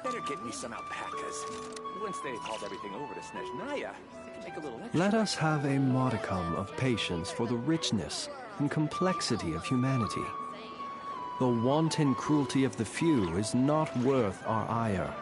better get me some alpacas. Once they've hauled everything over to Snezhnaya, I can make a little extra. Let us have a modicum of patience for the richness and complexity of humanity. The wanton cruelty of the few is not worth our ire.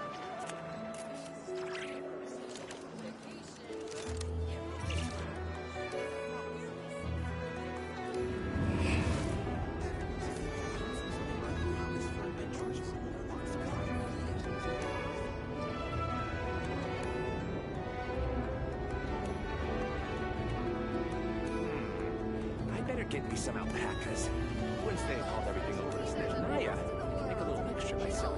Get me some alpacas. Once they've hauled everything over to Snezhnaya, make a little extra myself.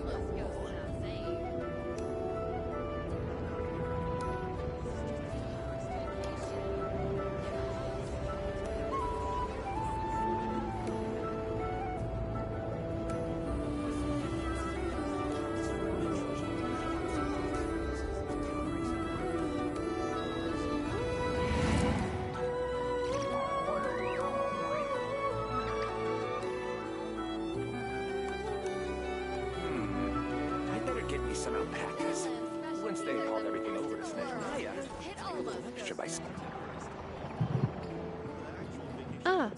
Some alpacas. Once they've hauled everything over to Snezhnaya, make a little extra myself. Ah,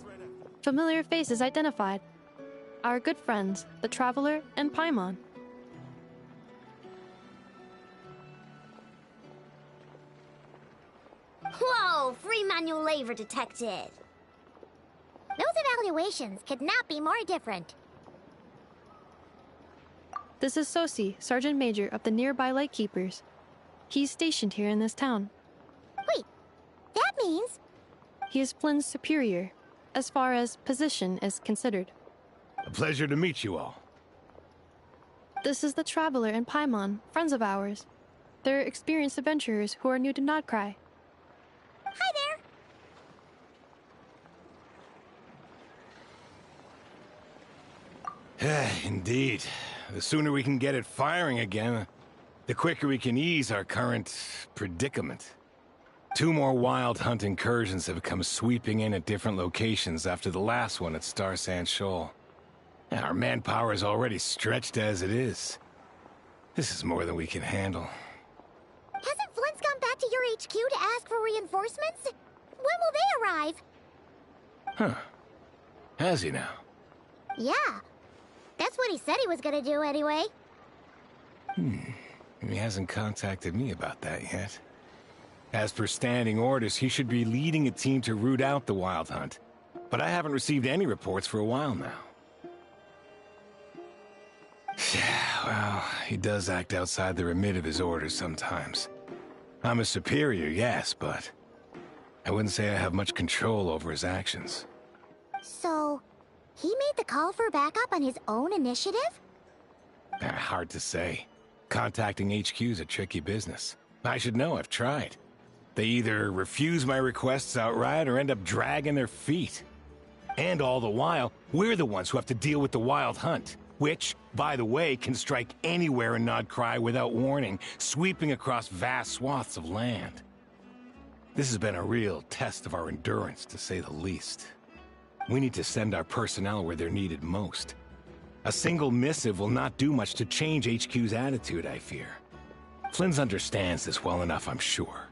familiar faces identified. Our good friends, the Traveler and Paimon. Whoa! Free manual labor detected! Those evaluations could not be more different. This is Sosi, Sergeant Major of the nearby Lightkeepers. He's stationed here in this town. Wait, that means... He is Flynn's superior, as far as position is considered. A pleasure to meet you all. This is the Traveler and Paimon, friends of ours. They're experienced adventurers who are new to Nodcry. Hi there! Indeed. The sooner we can get it firing again, the quicker we can ease our current predicament. 2 more wild hunt incursions have come sweeping in at different locations after the last one at Star Sand Shoal. And our manpower is already stretched as it is. This is more than we can handle. Hasn't Flint's gone back to your HQ to ask for reinforcements? When will they arrive? Huh. Has he now? Yeah. That's what he said he was gonna do anyway. He hasn't contacted me about that yet. As per standing orders, he should be leading a team to root out the wild hunt. But I haven't received any reports for a while now. Well, he does act outside the remit of his orders sometimes. I'm a superior, yes, but I wouldn't say I have much control over his actions. So... he made the call for backup on his own initiative? Hard to say. Contacting HQ is a tricky business. I should know, I've tried. They either refuse my requests outright or end up dragging their feet. And all the while, we're the ones who have to deal with the wild hunt, which, by the way, can strike anywhere in Nodcry without warning, sweeping across vast swaths of land. This has been a real test of our endurance, to say the least. We need to send our personnel where they're needed most. A single missive will not do much to change HQ's attitude, I fear. Flynn's understands this well enough, I'm sure.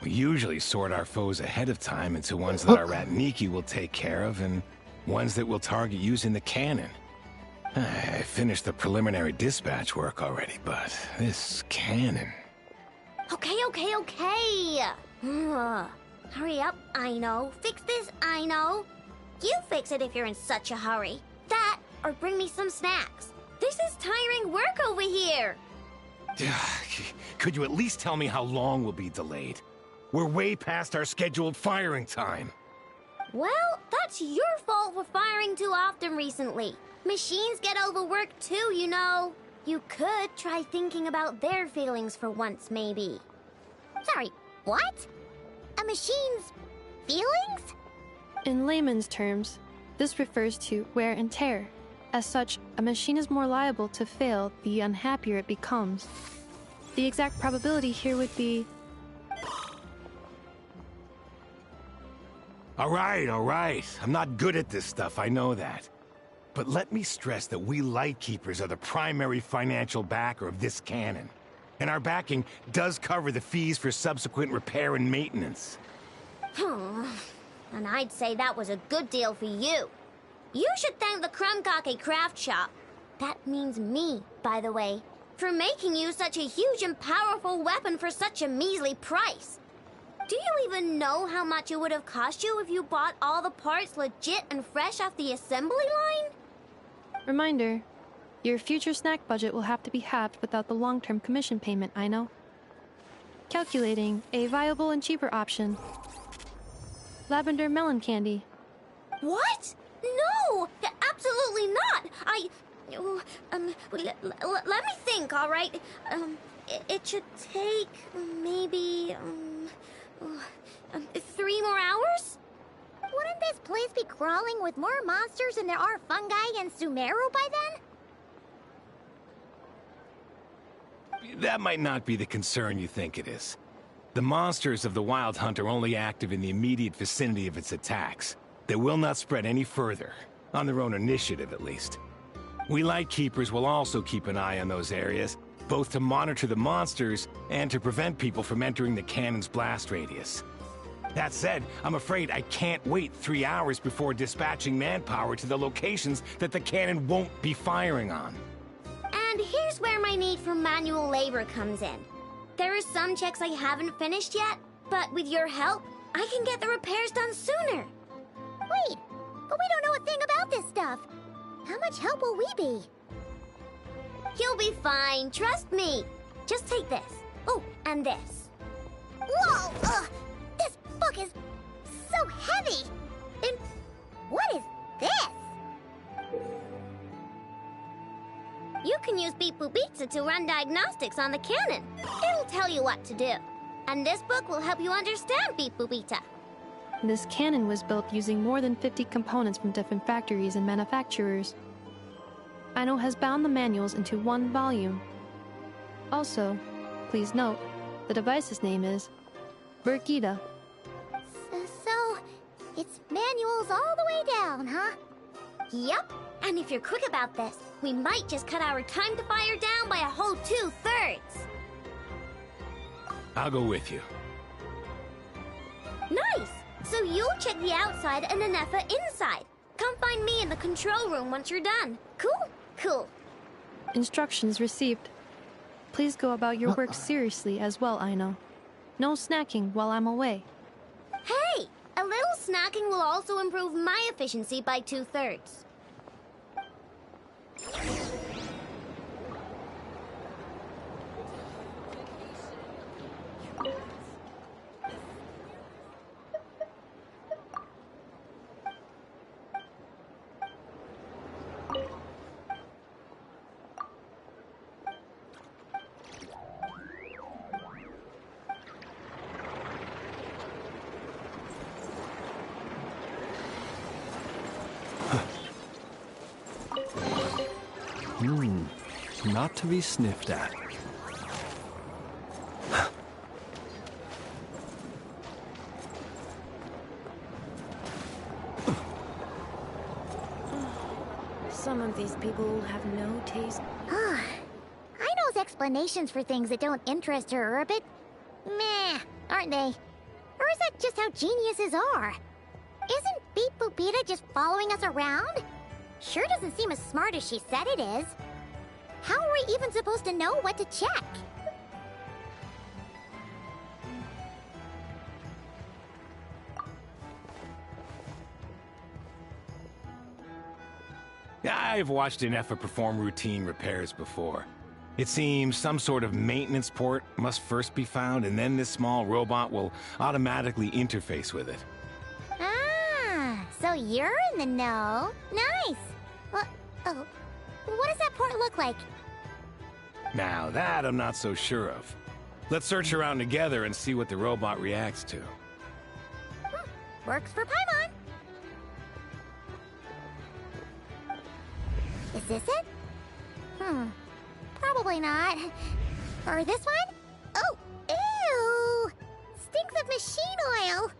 We usually sort our foes ahead of time into ones that our Ratniki will take care of, and ones that we'll target using the cannon. I finished the preliminary dispatch work already, but this cannon... Okay. Hurry up, I know. Fix this, I know. You fix it if you're in such a hurry. That, or bring me some snacks. This is tiring work over here. Could you at least tell me how long we'll be delayed? We're way past our scheduled firing time. Well, that's your fault for firing too often recently. Machines get overworked too, you know. You could try thinking about their feelings for once, maybe. Sorry, what? A machine's feelings? In layman's terms, this refers to wear and tear. As such, a machine is more liable to fail the unhappier it becomes. The exact probability here would be... All right. I'm not good at this stuff, I know that. But let me stress that we Lightkeepers are the primary financial backer of this cannon. And our backing does cover the fees for subsequent repair and maintenance. And I'd say that was a good deal for you. You should thank the Krumkake Craft Shop. That means me, by the way, for making you such a huge and powerful weapon for such a measly price. Do you even know how much it would have cost you if you bought all the parts legit and fresh off the assembly line? Reminder, your future snack budget will have to be halved without the long-term commission payment, I know. Calculating a viable and cheaper option. Lavender melon candy. What? No! Absolutely not! Let me think, all right? It should take maybe, 3 more hours? Wouldn't this place be crawling with more monsters than there are fungi and Sumeru by then? That might not be the concern you think it is. The monsters of the Wild Hunt are only active in the immediate vicinity of its attacks. They will not spread any further, on their own initiative at least. We Lightkeepers will also keep an eye on those areas, both to monitor the monsters and to prevent people from entering the cannon's blast radius. That said, I'm afraid I can't wait 3 hours before dispatching manpower to the locations that the cannon won't be firing on. And here's where my need for manual labor comes in. There are some checks I haven't finished yet, but with your help, I can get the repairs done sooner. Wait, but we don't know a thing about this stuff. How much help will we be? You'll be fine, trust me. Just take this. Oh, and this. Whoa! This book is so heavy! And what is this? You can use Beep Boop Pizza to run diagnostics on the cannon. It'll tell you what to do. And this book will help you understand Beep Boop Pizza. This cannon was built using more than 50 components from different factories and manufacturers. Aino has bound the manuals into one volume. Also, please note, the device's name is Birgitta. So, it's manuals all the way down, huh? Yup. And if you're quick about this, we might just cut our time to fire down by a whole 2/3. I'll go with you. Nice! So you'll check the outside and Anefa inside. Come find me in the control room once you're done. Cool? Cool. Instructions received. Please go about your work seriously as well, Aino. No snacking while I'm away. Hey! A little snacking will also improve my efficiency by 2/3. Not to be sniffed at. Some of these people have no taste. Aino's explanations for things that don't interest her are a bit meh, aren't they? Or is that just how geniuses are? Isn't Beep Boopita just following us around? Sure doesn't seem as smart as she said it is. How are we even supposed to know what to check? I've watched Anefa perform routine repairs before. It seems some sort of maintenance port must first be found, and then this small robot will automatically interface with it. Ah, so you're in the know. Nice. Oh, what does that port look like? Now that I'm not so sure of. Let's search around together and see what the robot reacts to. Works for Paimon. this it? Probably not. Or this one? Oh, ew! Stinks of machine oil!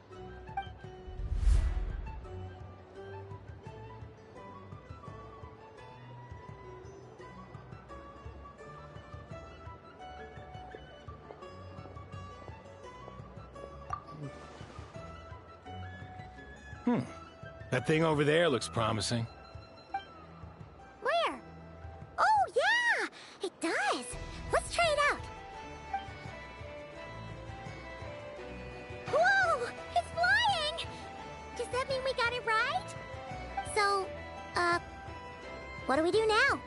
That thing over there looks promising. Where? Oh, yeah! It does! Let's try it out! Whoa! It's flying! Does that mean we got it right? So, what do we do now?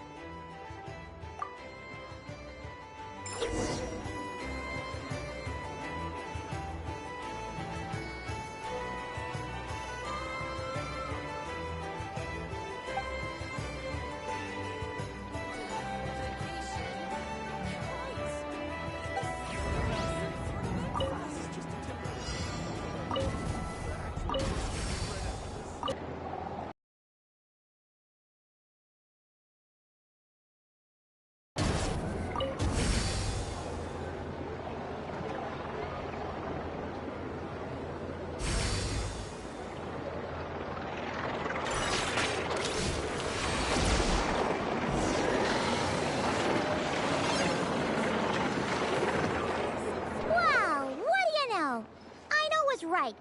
Right.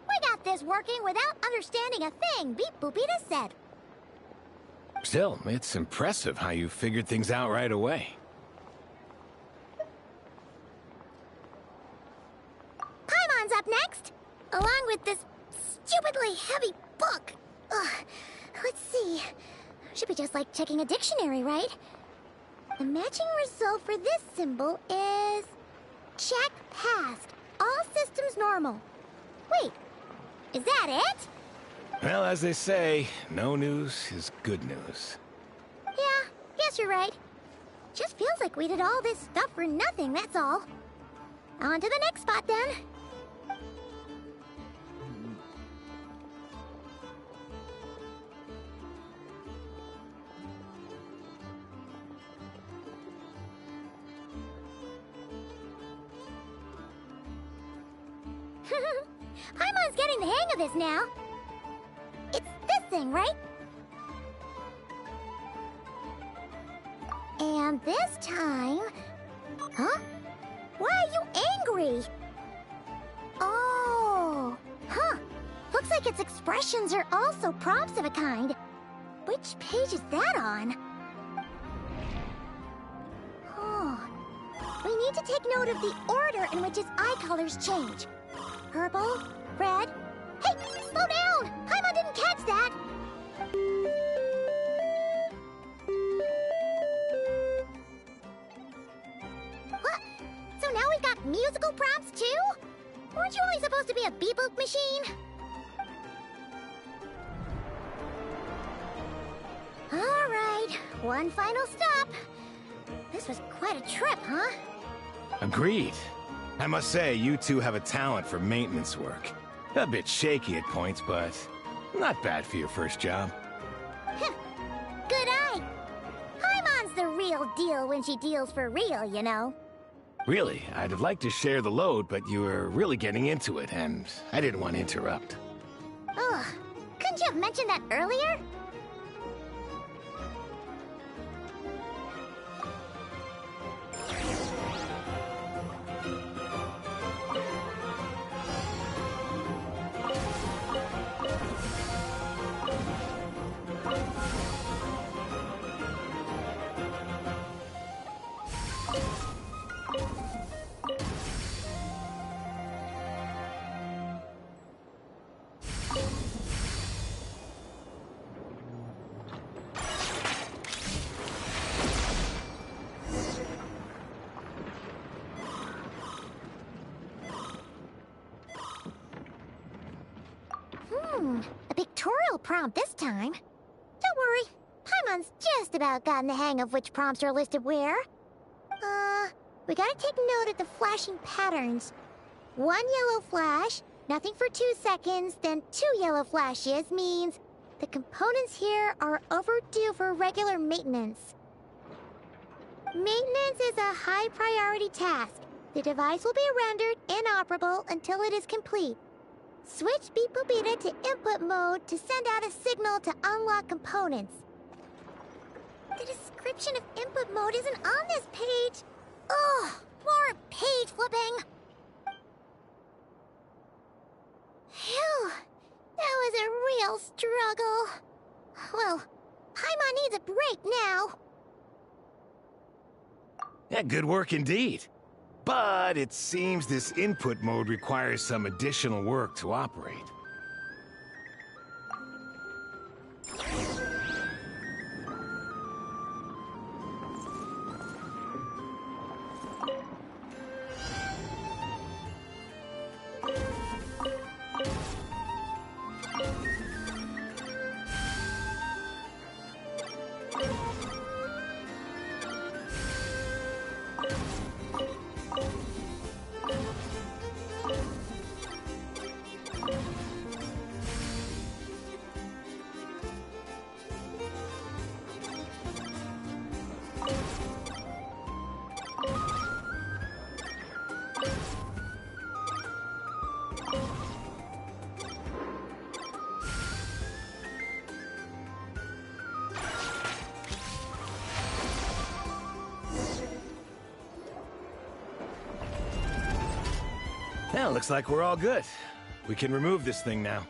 We got this working without understanding a thing, Beep Boopita said. Still, it's impressive how you figured things out right away. Paimon's up next, along with this stupidly heavy book. Ugh. Let's see. Should be just like checking a dictionary, right? The matching result for this symbol is... check passed. All systems normal. Wait, is that it? Well, as they say, no news is good news. Yeah, guess you're right. Just feels like we did all this stuff for nothing, that's all. On to the next spot, then. Paimon's getting the hang of this now. It's this thing, right? And this time... Huh? Why are you angry? Oh... Huh. Looks like its expressions are also prompts of a kind. Which page is that on? Oh... We need to take note of the order in which its eye colors change. Purple, red... Hey! Slow down! Paimon didn't catch that! What? So now we've got musical prompts too? Weren't you only supposed to be a beep-boop machine? Alright, one final stop. This was quite a trip, huh? Agreed. I must say, you two have a talent for maintenance work. A bit shaky at points, but not bad for your first job. Good eye. Paimon's the real deal when she deals for real, you know. Really, I'd have liked to share the load, but you were really getting into it, and I didn't want to interrupt. Ugh, couldn't you have mentioned that earlier? A pictorial prompt this time. Don't worry, Paimon's just about gotten the hang of which prompts are listed where. We gotta take note of the flashing patterns. One yellow flash, nothing for 2 seconds, then 2 yellow flashes means The components here are overdue for regular maintenance. Maintenance is a high priority task. The device will be rendered inoperable until it is complete. Switch Beep Boop Beta to input mode to send out a signal to unlock components. The description of input mode isn't on this page. Ugh, more page flipping. Phew, that was a real struggle. Well, Paimon needs a break now. Yeah, good work indeed. But it seems this input mode requires some additional work to operate. Well, looks like we're all good. We can remove this thing now.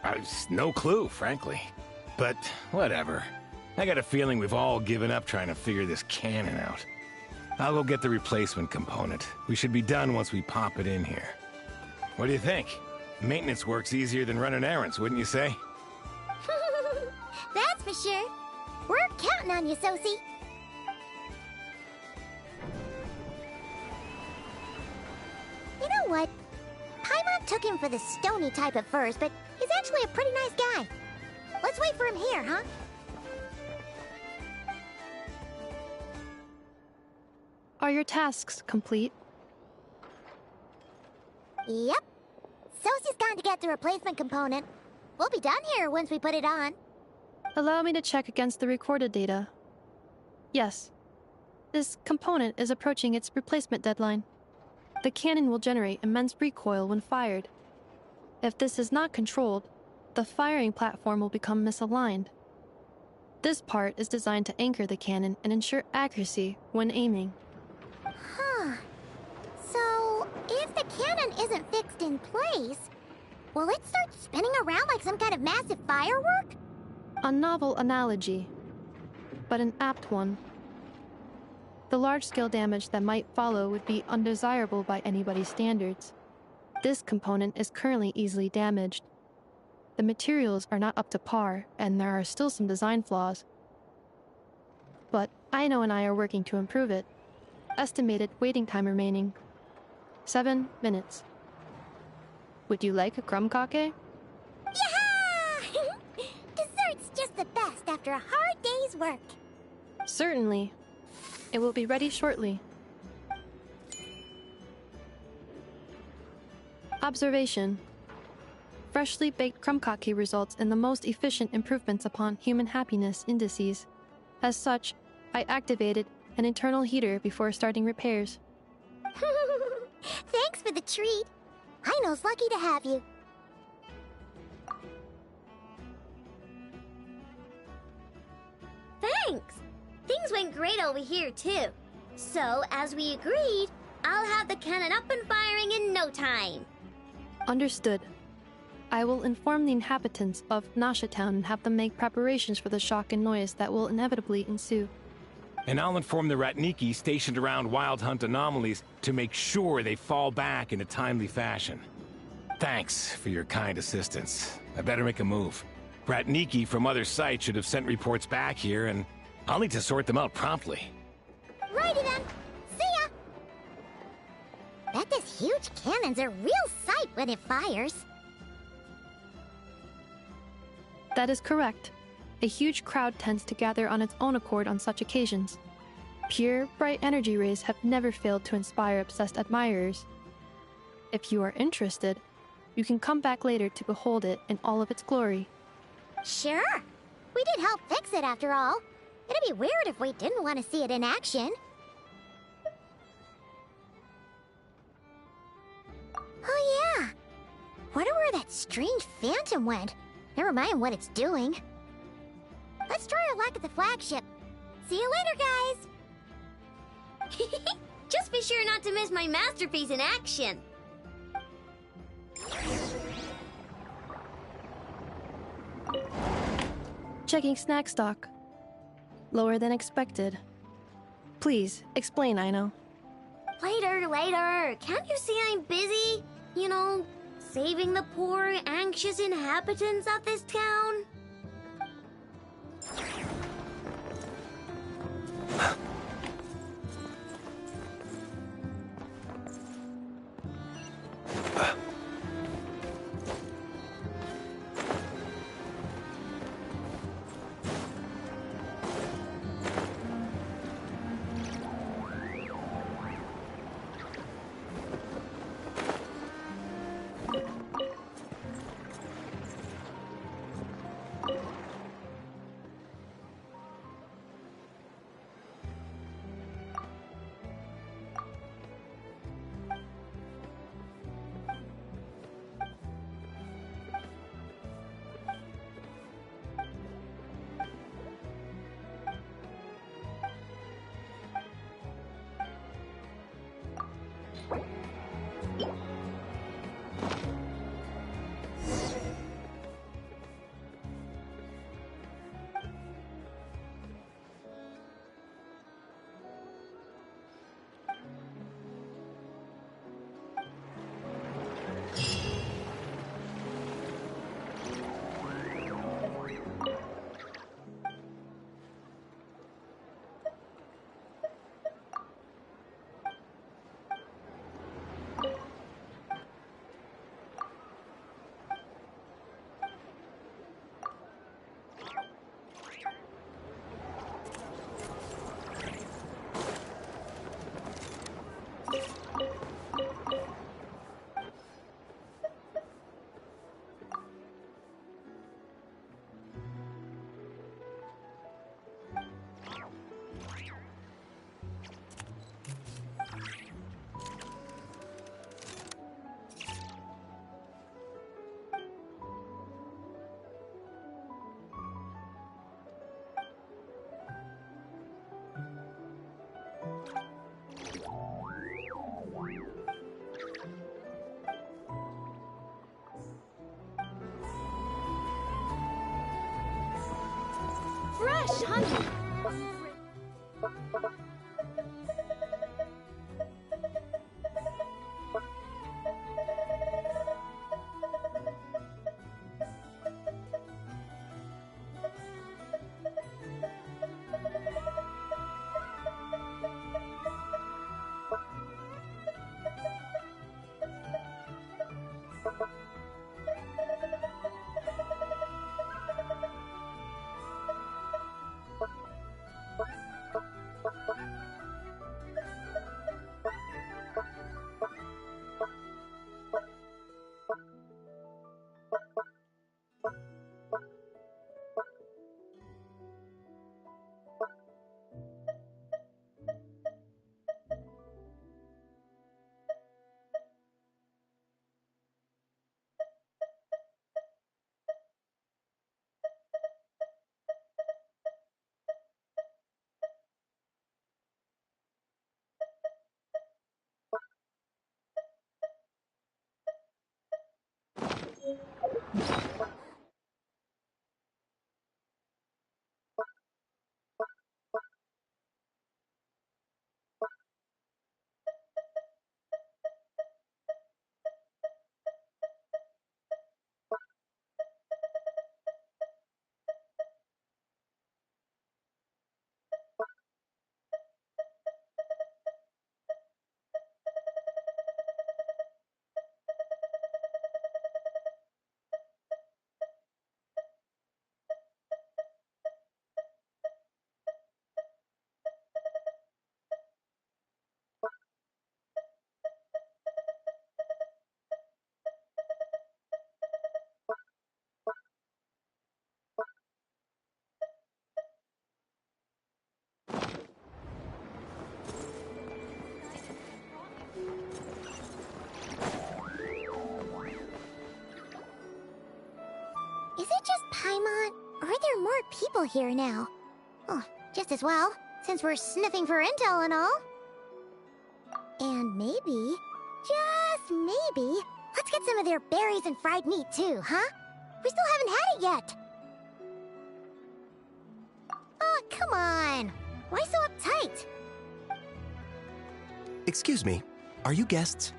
I've no clue, frankly. But whatever. I got a feeling we've all given up trying to figure this cannon out. I'll go get the replacement component. We should be done once we pop it in here. What do you think? Maintenance work's easier than running errands, wouldn't you say? That's for sure. We're counting on you, Sosie. You know what? Paimon took him for the stony type at first, but he's actually a pretty nice guy. Let's wait for him here, huh? Are your tasks complete? Yep. Sosie's gone to get the replacement component. We'll be done here once we put it on. Allow me to check against the recorded data. Yes. This component is approaching its replacement deadline. The cannon will generate immense recoil when fired. If this is not controlled, the firing platform will become misaligned. This part is designed to anchor the cannon and ensure accuracy when aiming. Huh. So, if the cannon isn't fixed in place, will it start spinning around like some kind of massive firework? A novel analogy, but an apt one. The large-scale damage that might follow would be undesirable by anybody's standards. This component is currently easily damaged. The materials are not up to par, and there are still some design flaws. But Aino and I are working to improve it. Estimated waiting time remaining: 7 minutes. Would you like a crumb cake? Yeah! Dessert's just the best after a hard day's work. Certainly. It will be ready shortly. Observation. Freshly baked crumb cake results in the most efficient improvements upon human happiness indices. As such, I activated an internal heater before starting repairs. Thanks for the treat. Aino's lucky to have you. Thanks! Things went great over here, too. So, as we agreed, I'll have the cannon up and firing in no time. Understood. I will inform the inhabitants of Nasha Town and have them make preparations for the shock and noise that will inevitably ensue. And I'll inform the Ratniki stationed around Wild Hunt anomalies to make sure they fall back in a timely fashion. Thanks for your kind assistance. I better make a move. Ratniki from other sites should have sent reports back here, and I'll need to sort them out promptly. Righty then. See ya! Bet this huge cannon's a real sight when it fires. That is correct. A huge crowd tends to gather on its own accord on such occasions. Pure, bright energy rays have never failed to inspire obsessed admirers. If you are interested, You can come back later to behold it in all of its glory. Sure. We did help fix it after all. It'd be weird if we didn't want to see it in action. Oh yeah. Wonder where that strange phantom went. Never mind what it's doing. Let's try our luck at the flagship. See you later, guys! Just be sure not to miss my masterpiece in action. Checking snack stock. Lower than expected. Please, explain, Aino. Later. Can't you see I'm busy? You know, saving the poor, anxious inhabitants of this town? Rush, honey! just Paimon? Or are there more people here now? Oh, just as well, since we're sniffing for intel and all. And maybe, just maybe, let's get some of their berries and fried meat too, huh? We still haven't had it yet. Oh, come on. Why so uptight? Excuse me, are you guests?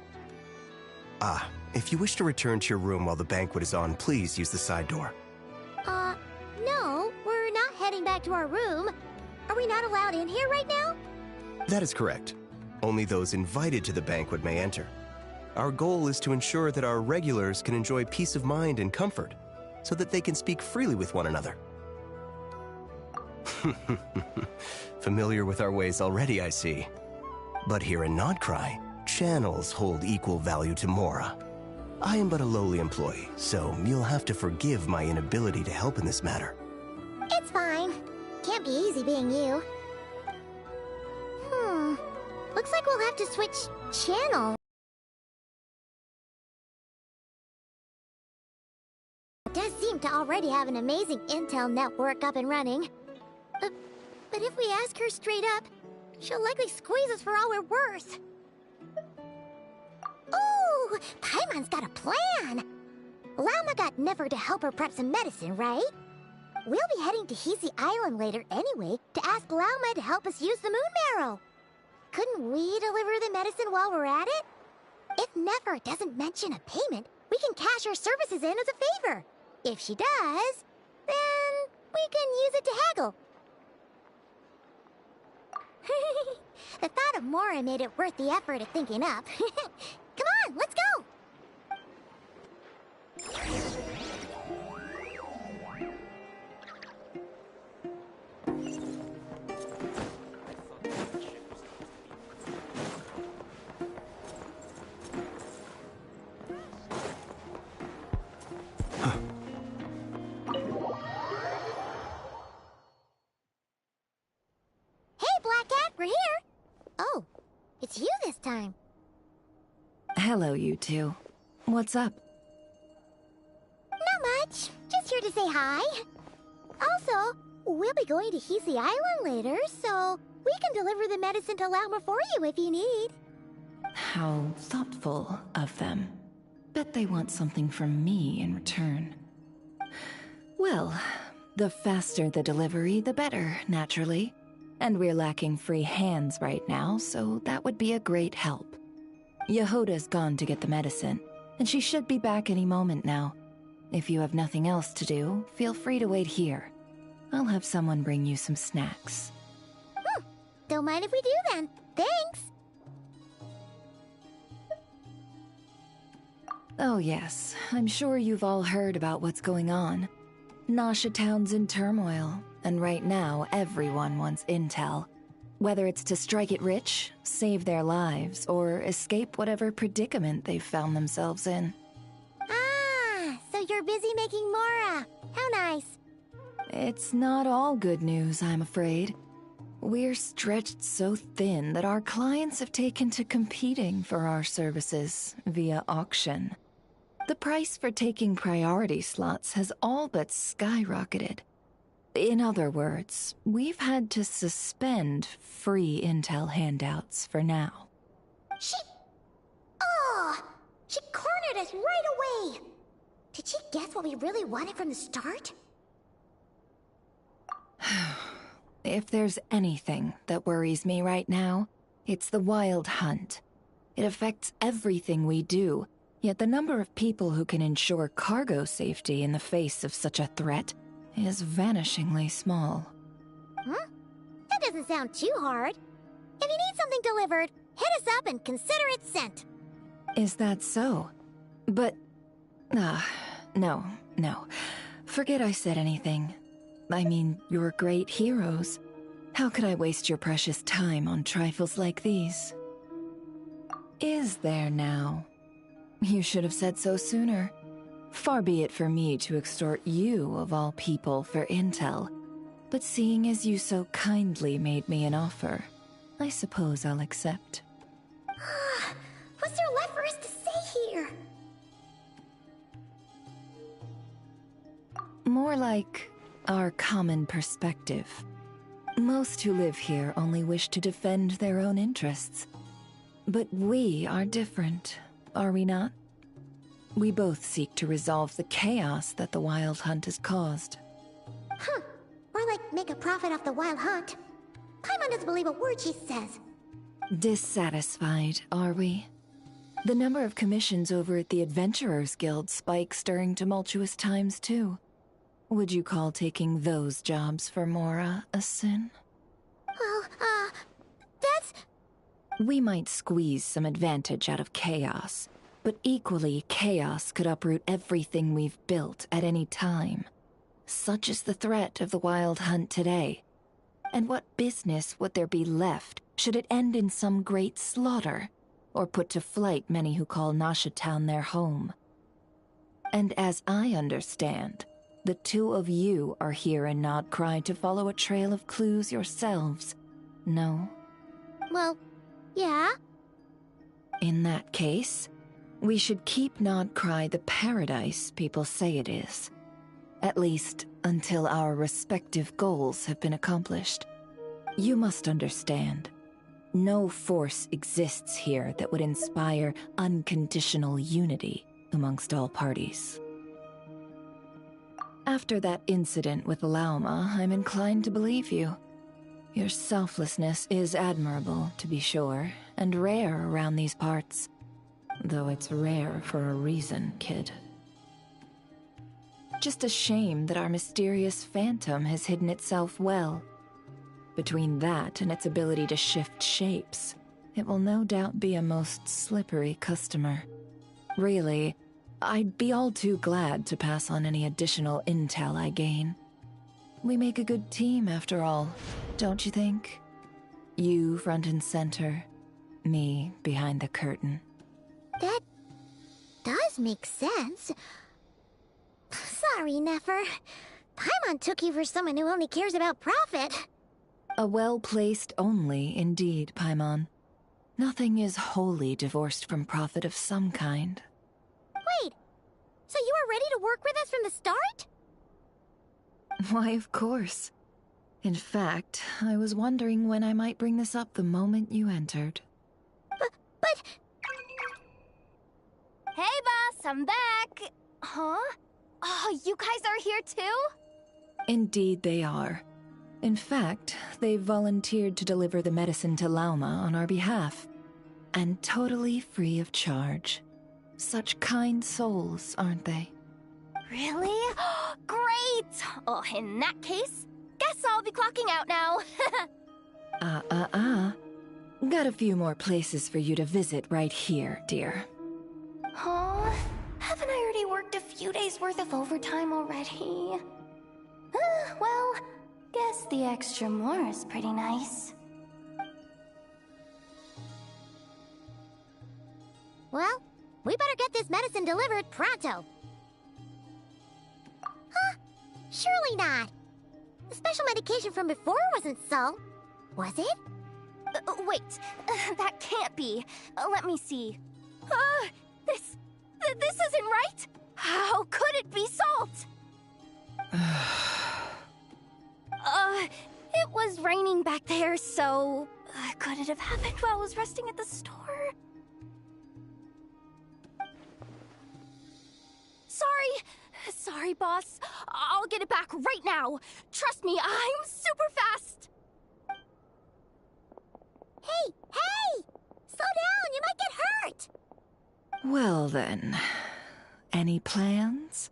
If you wish to return to your room while the banquet is on, please use the side door. No, we're not heading back to our room. Are we not allowed in here right now? That is correct. Only those invited to the banquet may enter. Our goal is to ensure that our regulars can enjoy peace of mind and comfort, so that they can speak freely with one another. Familiar with our ways already, I see. But here in Nodcry, channels hold equal value to Mora. I am but a lowly employee, so you'll have to forgive my inability to help in this matter. It's fine. Can't be easy being you. Looks like we'll have to switch channel. It does seem to already have an amazing intel network up and running. But if we ask her straight up, she'll likely squeeze us for all we're worth. Ooh, Paimon's got a plan! Lauma got Nefer to help her prep some medicine, right? We'll be heading to Hisi Island later anyway to ask Lauma to help us use the moon marrow. Couldn't we deliver the medicine while we're at it? If Nefer doesn't mention a payment, we can cash our services in as a favor. If she does, then we can use it to haggle. The thought of Mora made it worth the effort of thinking up. Come on, let's go! Hey, Black Cat, we're here! Oh, it's you this time. Hello, you two. What's up? Not much. Just here to say hi. Also, we'll be going to Hisi Island later, so we can deliver the medicine to Lauma for you if you need. How thoughtful of them. Bet they want something from me in return. Well, the faster the delivery, the better, naturally. And we're lacking free hands right now, so that would be a great help. Yehoda's gone to get the medicine, and she should be back any moment now. If you have nothing else to do, feel free to wait here. I'll have someone bring you some snacks. Don't mind if we do then. Thanks. Oh yes, I'm sure you've all heard about what's going on. Nasha Town's in turmoil, and right now everyone wants intel. Whether it's to strike it rich, save their lives, or escape whatever predicament they've found themselves in. Ah, so you're busy making Mora. How nice. It's not all good news, I'm afraid. We're stretched so thin that our clients have taken to competing for our services via auction. The price for taking priority slots has all but skyrocketed. In other words, we've had to suspend free intel handouts for now. She cornered us right away. Did she guess what we really wanted from the start? If there's anything that worries me right now, it's the Wild Hunt. It affects everything we do, yet the number of people who can ensure cargo safety in the face of such a threat is vanishingly small. That doesn't sound too hard. If you need something delivered, hit us up and consider it sent. Is that so? But... no. Forget I said anything. I mean, you're great heroes. How could I waste your precious time on trifles like these? Is there now? You should have said so sooner. Far be it for me to extort you, of all people, for intel. But seeing as you so kindly made me an offer, I suppose I'll accept. What's there left for us to say here? More like our common perspective. Most who live here only wish to defend their own interests. But we are different, are we not? We both seek to resolve the chaos that the Wild Hunt has caused. Huh. Or like make a profit off the Wild Hunt. Paimon doesn't believe a word she says. Dissatisfied, are we? The number of commissions over at the Adventurers Guild spikes during tumultuous times, too. Would you call taking those jobs for Mora a sin? Well, that's... We might squeeze some advantage out of chaos, but equally, chaos could uproot everything we've built at any time. Such is the threat of the Wild Hunt today. And what business would there be left should it end in some great slaughter, or put to flight many who call Nasha Town their home? And as I understand, the two of you are here in Nodcry to follow a trail of clues yourselves, no? Well, yeah. In that case, we should keep Nodcry the paradise people say it is. At least, until our respective goals have been accomplished. You must understand, no force exists here that would inspire unconditional unity amongst all parties. After that incident with Lauma, I'm inclined to believe you. Your selflessness is admirable, to be sure, and rare around these parts. Though it's rare for a reason, kid. Just a shame that our mysterious phantom has hidden itself well. Between that and its ability to shift shapes, it will no doubt be a most slippery customer. Really, I'd be all too glad to pass on any additional intel I gain. We make a good team, after all, don't you think? You front and center, me behind the curtain. That does make sense. Sorry, Nefer. Paimon took you for someone who only cares about profit. A well-placed only, indeed, Paimon. Nothing is wholly divorced from profit of some kind. Wait, so you were ready to work with us from the start? Why, of course. In fact, I was wondering when I might bring this up the moment you entered. But... Hey, boss, I'm back. Huh? Oh, you guys are here too? Indeed they are. In fact, they've volunteered to deliver the medicine to Lauma on our behalf. And totally free of charge. Such kind souls, aren't they? Really? Great! Oh, in that case, guess I'll be clocking out now. Got a few more places for you to visit right here, dear. Huh? Haven't I already worked a few days worth of overtime already? Well, guess the extra more is pretty nice. Well, we better get this medicine delivered pronto. Huh? Surely not. The special medication from before wasn't so. Was it? Wait, that can't be. Let me see. This isn't right. How could it be salt? It was raining back there, so could it have happened while I was resting at the store? Sorry, boss. I'll get it back right now. Trust me, I'm super fast. Hey! Slow down, you might get hurt! Well then, any plans?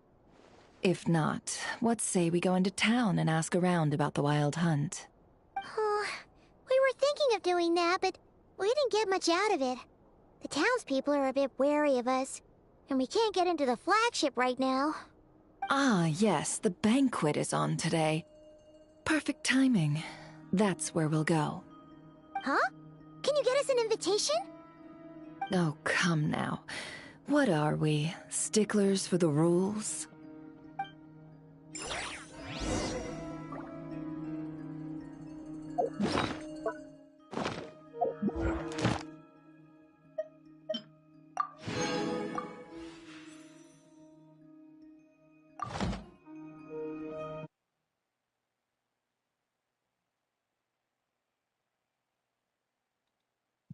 If not, what say we go into town and ask around about the Wild Hunt? Oh, we were thinking of doing that, but we didn't get much out of it. The townspeople are a bit wary of us, and we can't get into the flagship right now. Ah, yes, the banquet is on today. Perfect timing. That's where we'll go. Huh? Can you get us an invitation? Oh, come now. What are we, sticklers for the rules?